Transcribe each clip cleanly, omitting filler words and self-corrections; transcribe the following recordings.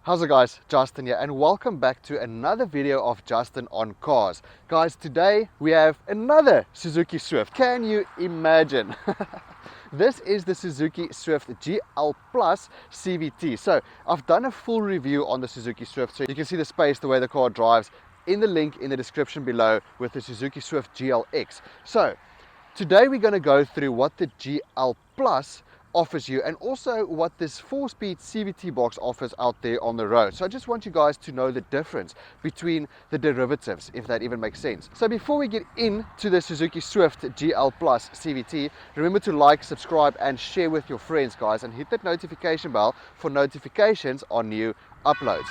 How's it guys, Justin here, and welcome back to another video of Justin on Cars. Guys, today we have another Suzuki Swift. Can you imagine? This is the Suzuki Swift GL Plus CVT. So I've done a full review on the Suzuki Swift, so you can see the space, the way the car drives, in the link in the description below with the Suzuki Swift GLX. So today we're going to go through what the GL Plus offers you and also what this 4-speed CVT box offers out there on the road. So I just want you guys to know the difference between the derivatives, if that even makes sense. So before we get into the Suzuki Swift GL Plus CVT, remember to like, subscribe and share with your friends, guys, and hit that notification bell for notifications on new uploads.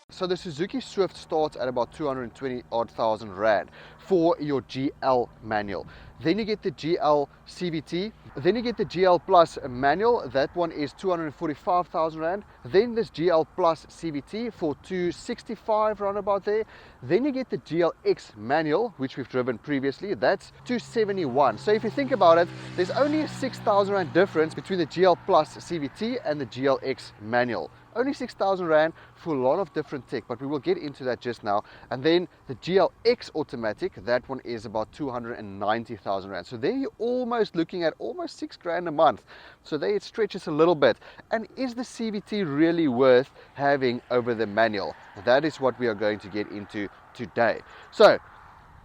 So the Suzuki Swift starts at about 220,000 Rand for your GL manual. Then you get the GL CVT, then you get the GL Plus manual, that one is 245,000 Rand. Then this GL Plus CVT for 265 round about there. Then you get the GLX manual, which we've driven previously, that's 271. So if you think about it, there's only a 6,000 Rand difference between the GL Plus CVT and the GLX manual. Only 6,000 Rand for a lot of different tech, but we will get into that just now. And then the GLX automatic, that one is about 290,000 Rand. So there you're almost looking at almost 6 grand a month. So there it stretches a little bit. And is the CVT really worth having over the manual? That is what we are going to get into today. So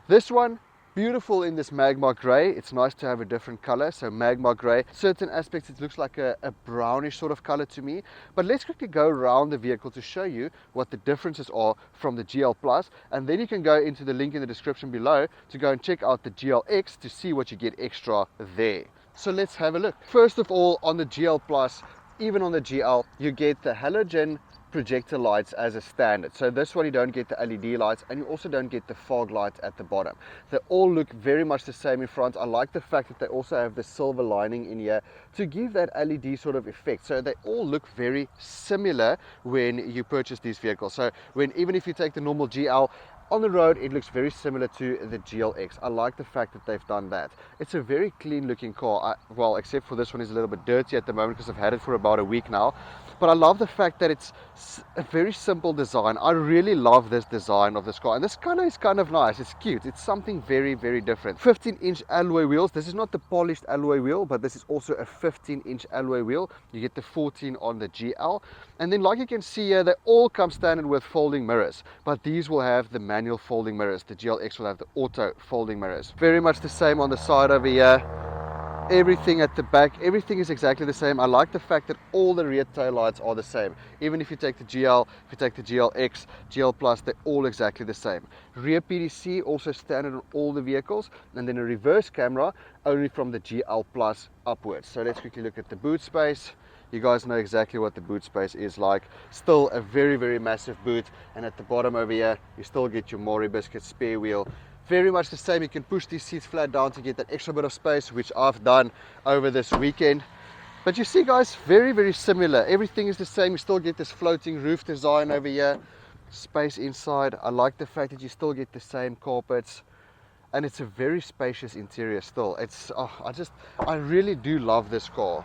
this one, beautiful in this magma gray. It's nice to have a different color. So magma gray, certain aspects it looks like a brownish sort of color to me, but let's quickly go around the vehicle to show you what the differences are from the GL Plus, and then you can go into the link in the description below to go and check out the GLX to see what you get extra there. So let's have a look. First of all, on the GL Plus, even on the GL, you get the halogen projector lights as a standard. So this one you don't get the LED lights, and you also don't get the fog light at the bottom. They all look very much the same in front. I like the fact that they also have the silver lining in here to give that LED sort of effect. So they all look very similar when you purchase these vehicles. So even if you take the normal GL on the road, it looks very similar to the GLX. I like the fact that they've done that. It's a very clean looking car. Well, except for this one is a little bit dirty at the moment because I've had it for about a week now. But I love the fact that it's a very simple design. I really love this design of this car. And this color is kind of nice. It's cute. It's something very, very different. 15-inch alloy wheels. This is not the polished alloy wheel, but this is also a 15-inch alloy wheel. You get the 14 on the GL. And then like you can see here, they all come standard with folding mirrors. But these will have the manual folding mirrors. The GLX will have the auto folding mirrors. Very much the same on the side over here. Everything at the back, everything is exactly the same. I like the fact that all the rear tail lights are the same. Even if you take the GL, if you take the GLX, GL Plus, they're all exactly the same. Rear PDC also standard on all the vehicles, and then a reverse camera only from the GL Plus upwards. So let's quickly look at the boot space. You guys know exactly what the boot space is like. Still a very, very massive boot, and at the bottom over here, you still get your Maury biscuit spare wheel. Very much the same. You can push these seats flat down to get that extra bit of space, which I've done over this weekend. But you see guys, very, very similar. Everything is the same. You still get this floating roof design over here. Space inside. I like the fact that you still get the same carpets. And it's a very spacious interior still. It's, I really do love this car.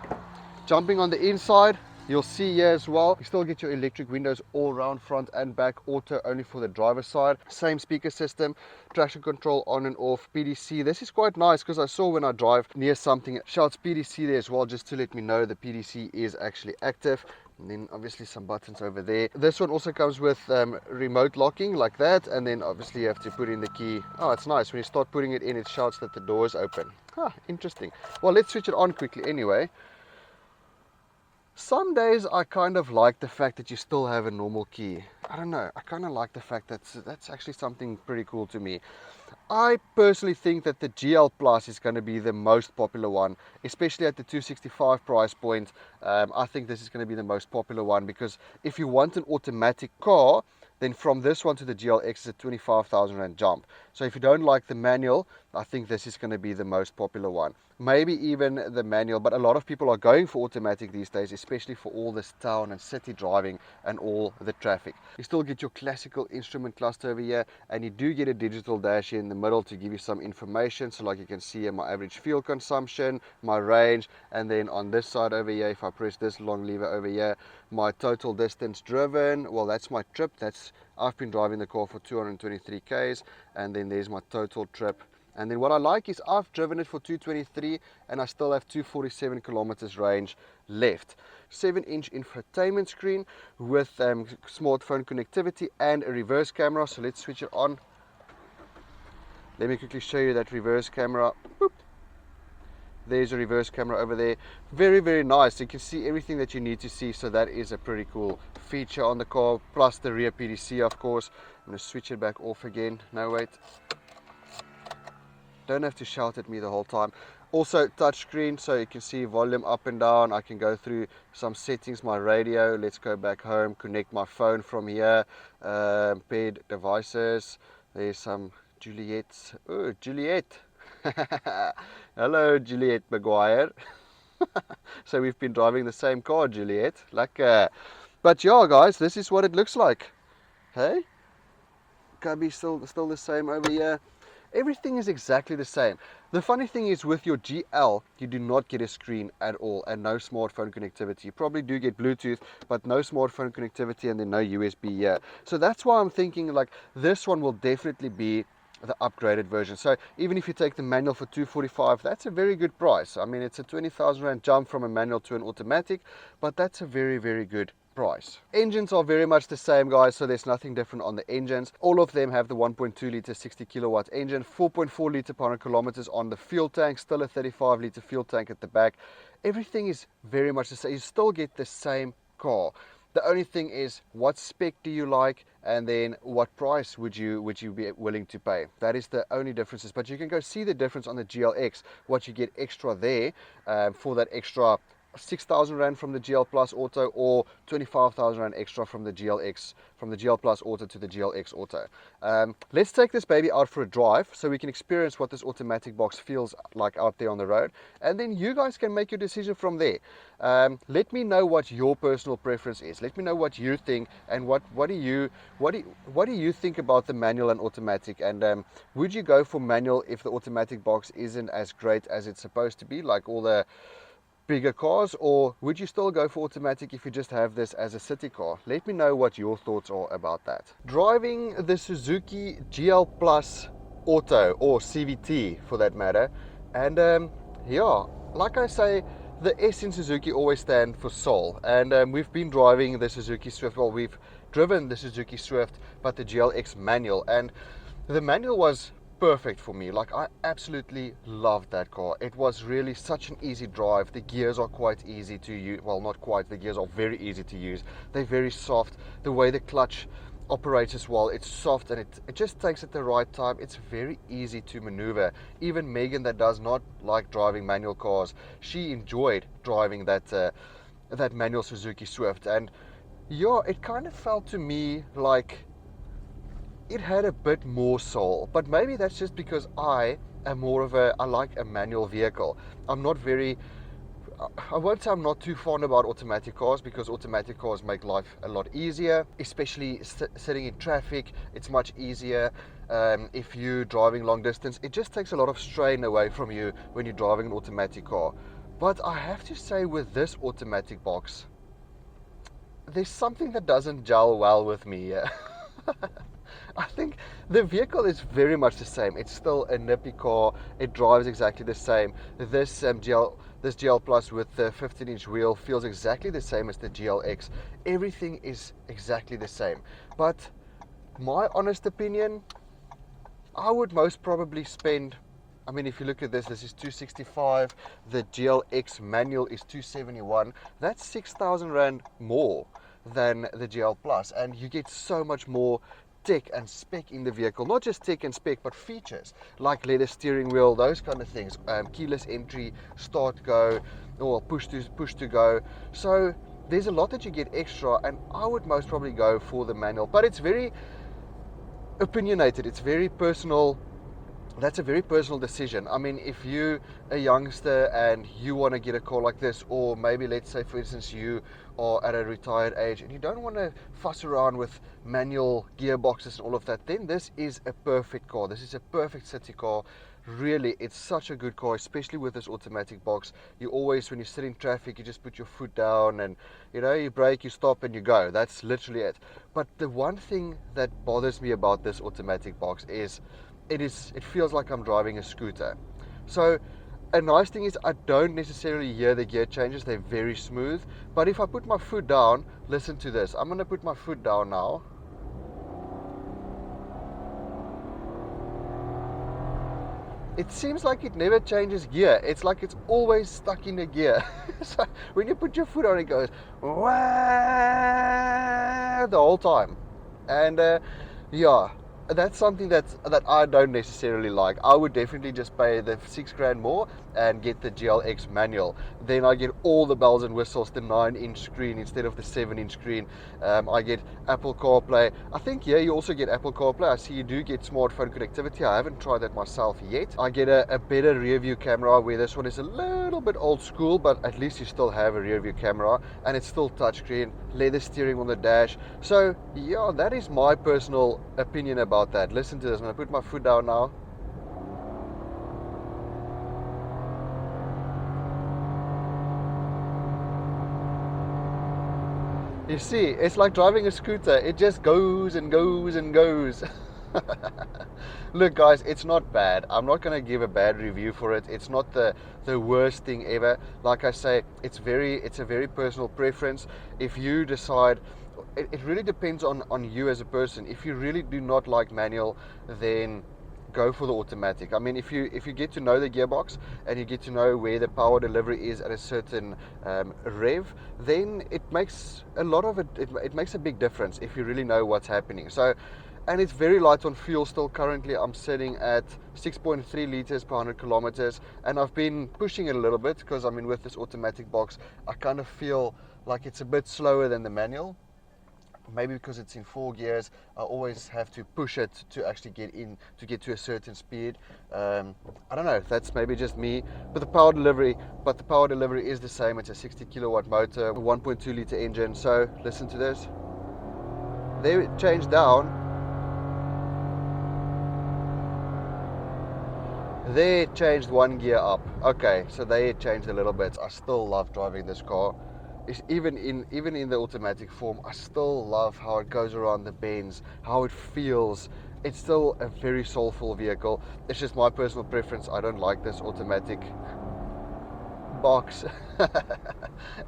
Jumping on the inside, you'll see here as well, you still get your electric windows all around, front and back, auto only for the driver's side. Same speaker system, traction control on and off, PDC. This is quite nice because I saw when I drive near something, it shouts PDC there as well, just to let me know the PDC is actually active. And then obviously some buttons over there. This one also comes with remote locking like that, and then obviously you have to put in the key. Oh, it's nice. When you start putting it in, it shouts that the door is open. Interesting. Well, let's switch it on quickly anyway. Some days I kind of like the fact that you still have a normal key. I don't know, I kind of like the fact that that's actually something pretty cool to me. I personally think that the GL Plus is going to be the most popular one, especially at the 265 price point. I think this is going to be the most popular one, because if you want an automatic car, then from this one to the GLX is a 25,000 Rand jump. So if you don't like the manual, I think this is going to be the most popular one. Maybe even the manual, but a lot of people are going for automatic these days, especially for all this town and city driving and all the traffic. You still get your classical instrument cluster over here, and you do get a digital dash here in the middle to give you some information. So like you can see here, my average fuel consumption, my range, and then on this side over here, if I press this long lever over here, my total distance driven. Well, that's my trip. I've been driving the car for 223 k's, and then there's my total trip. And then what I like is I've driven it for 223 and I still have 247 kilometers range left. 7-inch infotainment screen with smartphone connectivity and a reverse camera. So let's switch it on. Let me quickly show you that reverse camera. Boop. There's a reverse camera over there. Very, very nice. You can see everything that you need to see. So that is a pretty cool feature on the car. Plus the rear PDC, of course. I'm going to switch it back off again. No, wait. Don't have to shout at me the whole time. Also touchscreen, so you can see volume up and down. I can go through some settings, my radio. Let's go back home, connect my phone from here. Paired devices. There's some Juliet. Oh, Juliet. Hello, Juliet Maguire. So we've been driving the same car, Juliet. But yeah, guys, this is what it looks like. Hey, cubby still the same over here. Everything is exactly the same. The funny thing is, with your GL, you do not get a screen at all and no smartphone connectivity. You probably do get Bluetooth, but no smartphone connectivity, and then no USB here. So that's why I'm thinking like this one will definitely be the upgraded version. So even if you take the manual for 245, that's a very good price. I mean, it's a 20,000 Rand jump from a manual to an automatic, but that's a very, very good price. Engines are very much the same, guys, so there's nothing different on the engines. All of them have the 1.2 liter 60 kilowatt engine, 4.4 liter per 100 kilometers on the fuel tank, still a 35 liter fuel tank at the back. Everything is very much the same. You still get the same car. The only thing is, what spec do you like, and then what price would you be willing to pay? That is the only differences. But you can go see the difference on the GLX, what you get extra there for that extra 6,000 Rand from the GL Plus Auto, or 25,000 Rand extra from the GLX, from the GL Plus Auto to the GLX Auto. Let's take this baby out for a drive so we can experience what this automatic box feels like out there on the road, and then you guys can make your decision from there. Let me know what your personal preference is. Let me know what you think, and what do you think about the manual and automatic, and would you go for manual if the automatic box isn't as great as it's supposed to be, like all the bigger cars, or would you still go for automatic if you just have this as a city car? Let me know what your thoughts are about that. Driving the Suzuki GL Plus Auto, or CVT for that matter, and yeah, like I say, the S in Suzuki always stand for soul, and we've been driving the Suzuki Swift. Well, we've driven the Suzuki Swift, but the GLX manual, and the manual was perfect for me. Like, I absolutely loved that car. It was really such an easy drive. The gears are quite easy to use. Well, not quite, the gears are very easy to use. They're very soft. The way the clutch operates as well, it's soft, and it just takes at the right time. It's very easy to maneuver. Even Megan, that does not like driving manual cars, she enjoyed driving that manual Suzuki Swift. And yeah, it kind of felt to me like it had a bit more soul, but maybe that's just because I am I like a manual vehicle. I won't say I'm not too fond about automatic cars, because automatic cars make life a lot easier, especially sitting in traffic. It's much easier. If you're driving long distance, it just takes a lot of strain away from you when you're driving an automatic car. But I have to say, with this automatic box, there's something that doesn't gel well with me. I think the vehicle is very much the same. It's still a nippy car. It drives exactly the same. This GL Plus with the 15-inch wheel feels exactly the same as the GLX. Everything is exactly the same. But my honest opinion, I would most probably spend I mean, if you look at this, this is 265, the GLX manual is 271. That's 6,000 Rand more than the GL Plus, and you get so much more tech and spec in the vehicle. Not just tech and spec, but features like leather steering wheel, those kind of things, keyless entry, start go, or push to go. So there's a lot that you get extra, and I would most probably go for the manual, but it's very opinionated, it's very personal. That's a very personal decision. I mean, if you're a youngster and you want to get a car like this, or maybe let's say for instance you are at a retired age and you don't want to fuss around with manual gearboxes and all of that, then this is a perfect car. This is a perfect city car. Really, it's such a good car, especially with this automatic box. You always, when you sit in traffic, you just put your foot down and, you know, you brake, you stop and you go. That's literally it. But the one thing that bothers me about this automatic box is it feels like I'm driving a scooter. So a nice thing is I don't necessarily hear the gear changes. They're very smooth. But if I put my foot down, listen to this. I'm going to put my foot down now. It seems like it never changes gear. It's like it's always stuck in a gear. So when you put your foot on, it goes wah, the whole time. And yeah, that's something that I don't necessarily like. I would definitely just pay the 6 grand more and get the GLX manual. Then I get all the bells and whistles, the 9-inch screen instead of the 7-inch screen. I get Apple CarPlay. I think here you also get Apple CarPlay. I see you do get smartphone connectivity. I haven't tried that myself yet. I get a better rear view camera, where this one is a little bit old school, but at least you still have a rear view camera, and it's still touchscreen, leather steering on the dash. So yeah, that is my personal opinion about that. Listen to this. I'm going to put my foot down now. You see, it's like driving a scooter. It just goes and goes and goes. Look guys, it's not bad. I'm not going to give a bad review for it. It's not the worst thing ever. Like I say, it's a very personal preference. If you decide, it really depends on you as a person. If you really do not like manual, then go for the automatic. I mean, if you get to know the gearbox and you get to know where the power delivery is at a certain rev, then it makes a lot of it makes a big difference if you really know what's happening. So, and it's very light on fuel still. Currently I'm sitting at 6.3 liters per 100 kilometers, and I've been pushing it a little bit because I mean, with this automatic box I kind of feel like it's a bit slower than the manual. Maybe because it's in 4 gears, I always have to push it to actually get to a certain speed. I don't know, that's maybe just me. But the power delivery is the same. It's a 60 kilowatt motor, 1.2 liter engine. So listen to this. There it changed down. There it changed 1 gear up. Okay, so they changed a little bit. I still love driving this car. Even in the automatic form, I still love how it goes around the bends, how it feels. It's still a very soulful vehicle. It's just my personal preference. I don't like this automatic box.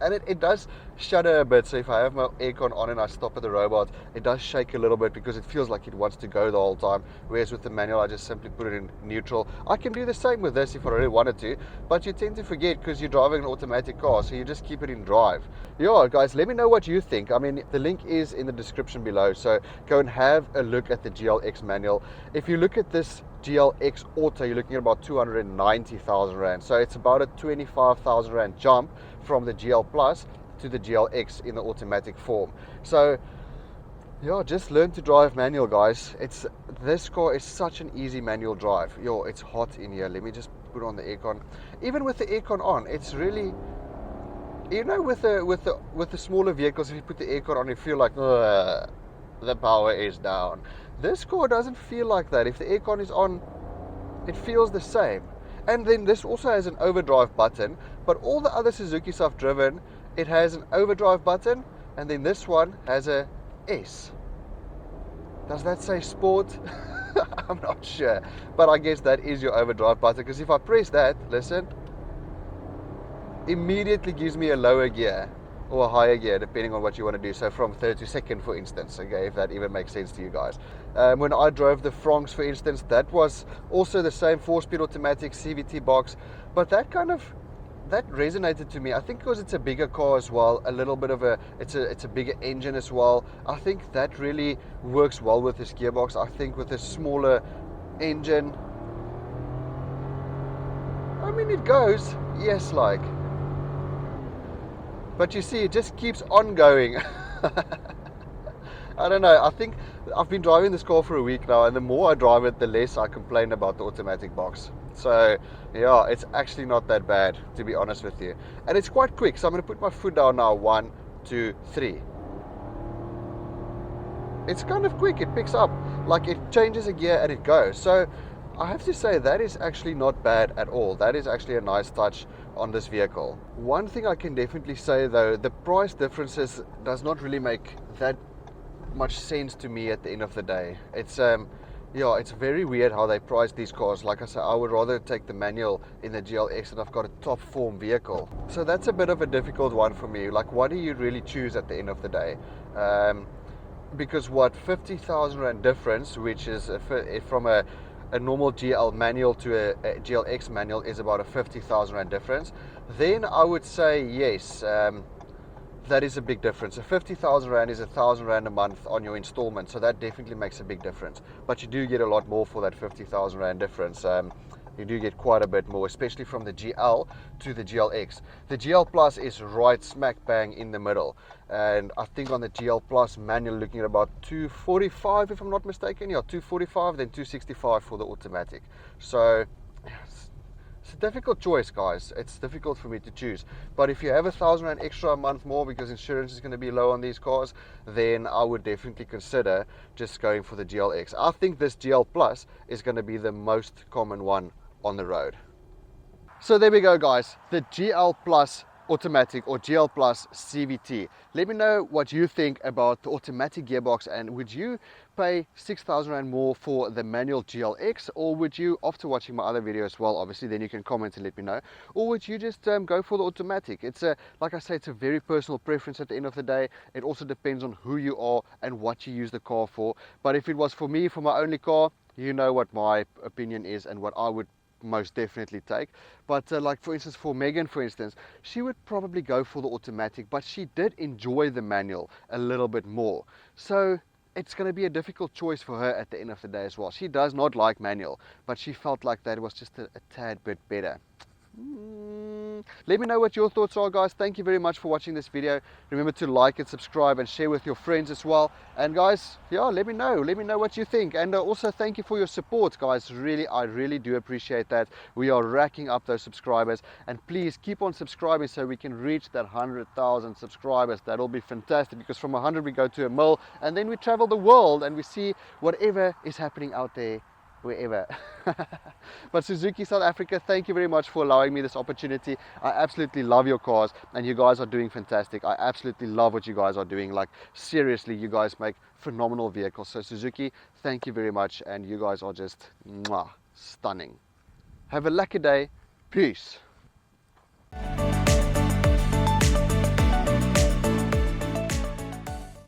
And it does shudder a bit. So if I have my aircon on and I stop at the robot, it does shake a little bit because it feels like it wants to go the whole time. Whereas with the manual, I just simply put it in neutral. I can do the same with this if I really wanted to, but you tend to forget because you're driving an automatic car, so you just keep it in drive. Yeah guys, let me know what you think. I mean, the link is in the description below, so go and have a look at the GLX manual. If you look at this GLX Auto, you're looking at about 290,000 Rand. So it's about a 25,000 Rand jump from the GL Plus to the GLX in the automatic form. So yeah, just learn to drive manual, guys. This car is such an easy manual drive. Yo, it's hot in here. Let me just put on the aircon. Even with the aircon on, it's really, you know, with the smaller vehicles, if you put the aircon on, you feel like the power is down. This car doesn't feel like that. If the aircon is on, it feels the same. And then this also has an overdrive button, but all the other Suzukis I've driven, it has an overdrive button, and then this one has a S. Does that say sport? I'm not sure, but I guess that is your overdrive button, because if I press that, listen, immediately gives me a lower gear. or a higher gear, depending on what you want to do. So from third to second, for instance, okay, if that even makes sense to you guys. When I drove the Franks, for instance, that was also the same 4-speed automatic CVT box, but that resonated to me. I think because it's a bigger car as well, a little bit of it's a bigger engine as well. I think that really works well with this gearbox. I think with a smaller engine, I mean, it goes, yes, like, but you see, it just keeps on going. I don't know, I think I've been driving this car for a week now, and the more I drive it, the less I complain about the automatic box. So yeah, it's actually not that bad, to be honest with you. And it's quite quick, so I'm going to put my foot down now. 1, 2, 3. It's kind of quick, it picks up, like it changes a gear and it goes. So I have to say that is actually not bad at all. That is actually a nice touch on this vehicle. One thing I can definitely say though, the price differences does not really make that much sense to me at the end of the day. It's yeah, it's very weird how they price these cars. Like I said, I would rather take the manual in the GLX, and I've got a top form vehicle. So that's a bit of a difficult one for me. Like, what do you really choose at the end of the day? Because what, 50,000 Rand difference, which is from a normal GL manual to a GLX manual, is about a 50,000 Rand difference, then I would say yes, that is a big difference. A 50,000 Rand is 1,000 Rand a month on your installment, so that definitely makes a big difference. But you do get a lot more for that 50,000 Rand difference. You do get quite a bit more, especially from the GL to the GLX. The GL Plus is right smack bang in the middle, and I think on the GL Plus manual, looking at about 245 if I'm not mistaken. Yeah, 245, then 265 for the automatic. So it's a difficult choice, guys. It's difficult for me to choose. But if you have 1,000 Rand extra a month more because insurance is going to be low on these cars, then I would definitely consider just going for the GLX. I think this GL Plus is going to be the most common one on the road. So there we go, guys. The GL Plus automatic, or GL Plus CVT. Let me know what you think about the automatic gearbox, and would you pay 6,000 Rand more for the manual GLX, or would you, after watching my other video as well, obviously, then you can comment and let me know, or would you just go for the automatic? It's like I say, it's a very personal preference at the end of the day. It also depends on who you are and what you use the car for. But if it was for me, for my only car, you know what my opinion is and what I would most definitely take. But like for instance, for Megan, for instance, she would probably go for the automatic, but she did enjoy the manual a little bit more. So it's going to be a difficult choice for her at the end of the day as well. She does not like manual, but she felt like that was just a tad bit better. Let me know what your thoughts are, guys. Thank you very much for watching this video. Remember to like and subscribe and share with your friends as well. And guys, yeah, let me know what you think. And also thank you for your support, guys. I really do appreciate that. We are racking up those subscribers, and please keep on subscribing so we can reach that 100,000 subscribers. That'll be fantastic, because from 100 we go to 1 mil, and then we travel the world and we see whatever is happening out there, wherever. But Suzuki South Africa, thank you very much for allowing me this opportunity. I absolutely love your cars, and you guys are doing fantastic. I absolutely love what you guys are doing. Like, seriously, you guys make phenomenal vehicles. So Suzuki, thank you very much, and you guys are just stunning. Have a lucky day. Peace.